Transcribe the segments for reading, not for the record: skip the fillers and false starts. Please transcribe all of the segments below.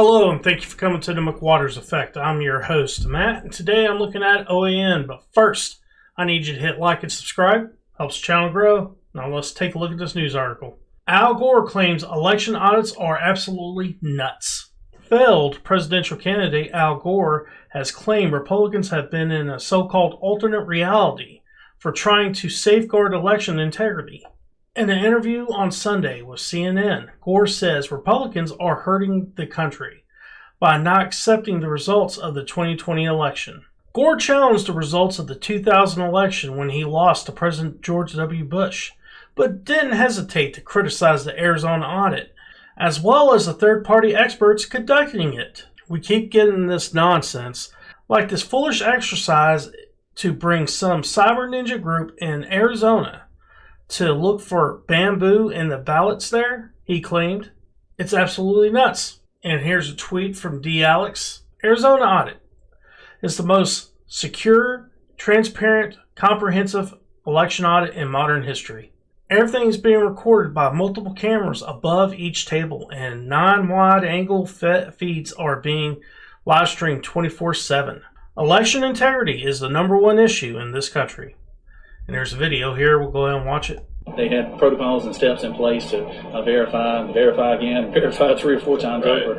Hello, and thank you for coming to the McWaters Effect. I'm your host, Matt, and today I'm looking at OAN. But first, I need you to hit like and subscribe. Helps the channel grow. Now let's take a look at this news article. Al Gore claims election audits are absolutely nuts. Failed presidential candidate Al Gore has claimed Republicans have been in a so-called alternate reality for trying to safeguard election integrity. In an interview on Sunday with CNN, Gore says Republicans are hurting the country by not accepting the results of the 2020 election. Gore challenged the results of the 2000 election when he lost to President George W. Bush, but didn't hesitate to criticize the Arizona audit, as well as the third-party experts conducting it. We keep getting this nonsense, like this foolish exercise to bring some cyber ninja group in Arizona to look for bamboo in the ballots there, he claimed. It's absolutely nuts. And here's a tweet from D. Alex. Arizona audit is the most secure, transparent, comprehensive election audit in modern history. Everything is being recorded by multiple cameras above each table, and 9 wide-angle feeds are being live streamed 24/7. Election integrity is the #1 issue in this country. And there's a video here. We'll go ahead and watch it. They had protocols and steps in place to verify again, verify 3 or 4 times over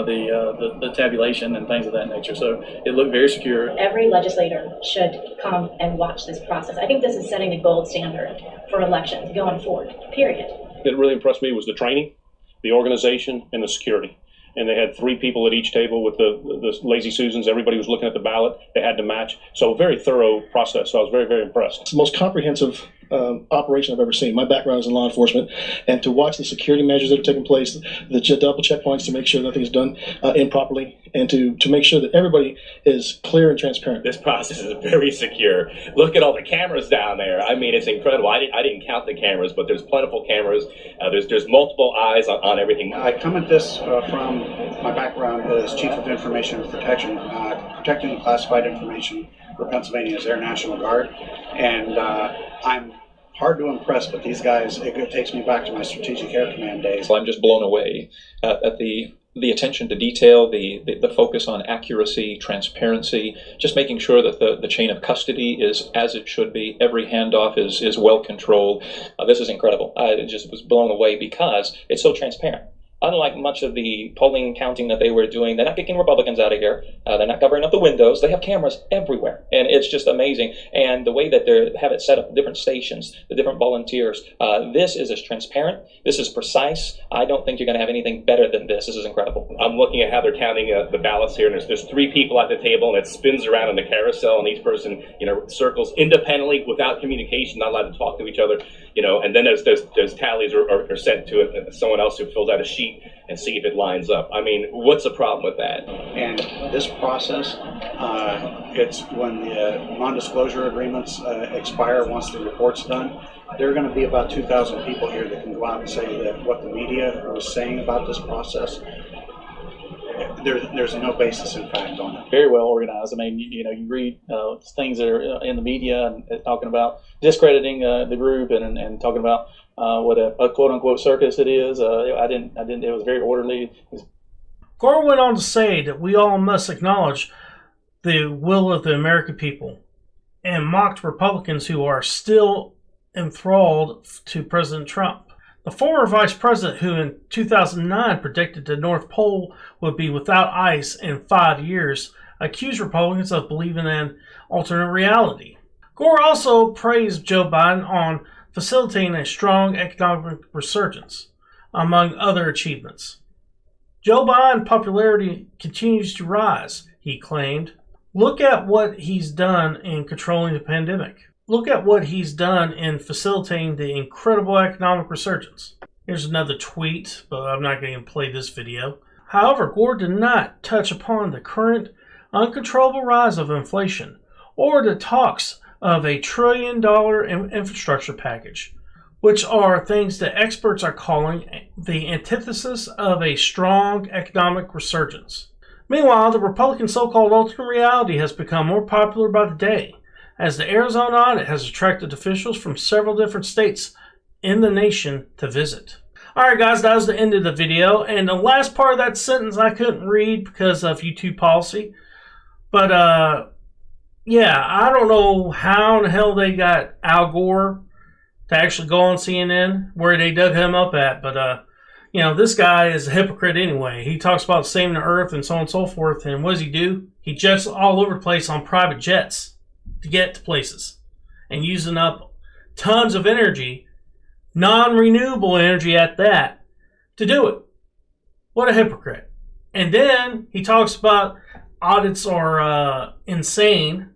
the tabulation and things of that nature. So it looked very secure. Every legislator should come and watch this process. I think this is setting the gold standard for elections going forward, period. What really impressed me was the training, the organization, and the security. And they had 3 people at each table with the lazy Susans. Everybody was looking at the ballot. They had to match. So a very thorough process. So I was very, very impressed. It's the most comprehensive operation I've ever seen. My background is in law enforcement, and to watch the security measures that are taking place, the double checkpoints to make sure nothing is done improperly, and to make sure that everybody is clear and transparent. This process is very secure. Look at all the cameras down there. I mean, it's incredible. I didn't count the cameras, but there's plentiful cameras. There's multiple eyes on everything. I come at this from my background as Chief of Information Protection, protecting classified information for Pennsylvania's Air National Guard, and I'm hard to impress, but these guys, it takes me back to my Strategic Air Command days. I'm just blown away at the attention to detail, the focus on accuracy, transparency, just making sure that the chain of custody is as it should be. Every handoff is well controlled. This is incredible. I just was blown away because it's so transparent. Unlike much of the polling counting that they were doing, they're not kicking Republicans out of here. They're not covering up the windows. They have cameras everywhere, and it's just amazing. And the way that they have it set up, the different stations, the different volunteers, this is as transparent. This is precise. I don't think you're going to have anything better than this. This is incredible. I'm looking at how they're counting the ballots here, and there's 3 people at the table, and it spins around in the carousel, and each person, circles independently without communication, not allowed to talk to each other, and then there's tallies are sent to someone else who fills out a sheet and see if it lines up. I mean, what's the problem with that? And this process, it's when the non-disclosure agreements expire once the report's done. There are going to be about 2,000 people here that can go out and say that what the media was saying about this process, there's no basis in fact on it. Very well organized. I mean, you read things that are in the media and talking about discrediting the group and talking about what a quote-unquote circus it is. I didn't. It was very orderly. Gore went on to say that we all must acknowledge the will of the American people, and mocked Republicans who are still enthralled to President Trump. The former vice president, who in 2009 predicted the North Pole would be without ice in 5 years, accused Republicans of believing in alternate reality. Gore also praised Joe Biden on facilitating a strong economic resurgence, among other achievements. Joe Biden's popularity continues to rise, he claimed. Look at what he's done in controlling the pandemic. Look at what he's done in facilitating the incredible economic resurgence. Here's another tweet, but I'm not going to play this video. However, Gore did not touch upon the current uncontrollable rise of inflation or the talks of a $1 trillion infrastructure package, which are things that experts are calling the antithesis of a strong economic resurgence. Meanwhile, the Republican so-called alternate reality has become more popular by the day, as the Arizona audit has attracted officials from several different states in the nation to visit. Alright guys, that was the end of the video. And the last part of that sentence I couldn't read because of YouTube policy. But, yeah, I don't know how in the hell they got Al Gore to actually go on CNN, where they dug him up at. But, you know, this guy is a hypocrite anyway. He talks about saving the earth and so on and so forth. And what does he do? He jets all over the place on private jets to get to places. And using up tons of energy, non-renewable energy at that, to do it. What a hypocrite. And then he talks about audits are insane.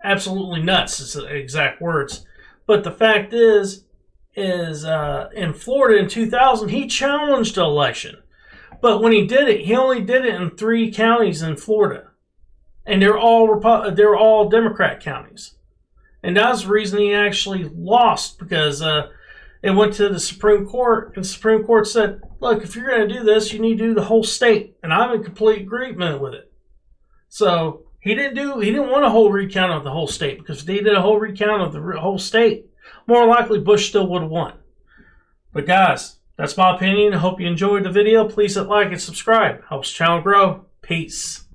Absolutely nuts is the exact words. But the fact is in Florida in 2000, he challenged the election. But when he did it, he only did it in 3 counties in Florida. And they're all Democrat counties. And that's the reason he actually lost, because it went to the Supreme Court, and the Supreme Court said, look, if you're going to do this, you need to do the whole state. And I'm in complete agreement with it. So he didn't want a whole recount of the whole state, because if they did a whole recount of the whole state, more likely Bush still would have won. But guys, that's my opinion. I hope you enjoyed the video. Please hit like and subscribe. Helps the channel grow. Peace.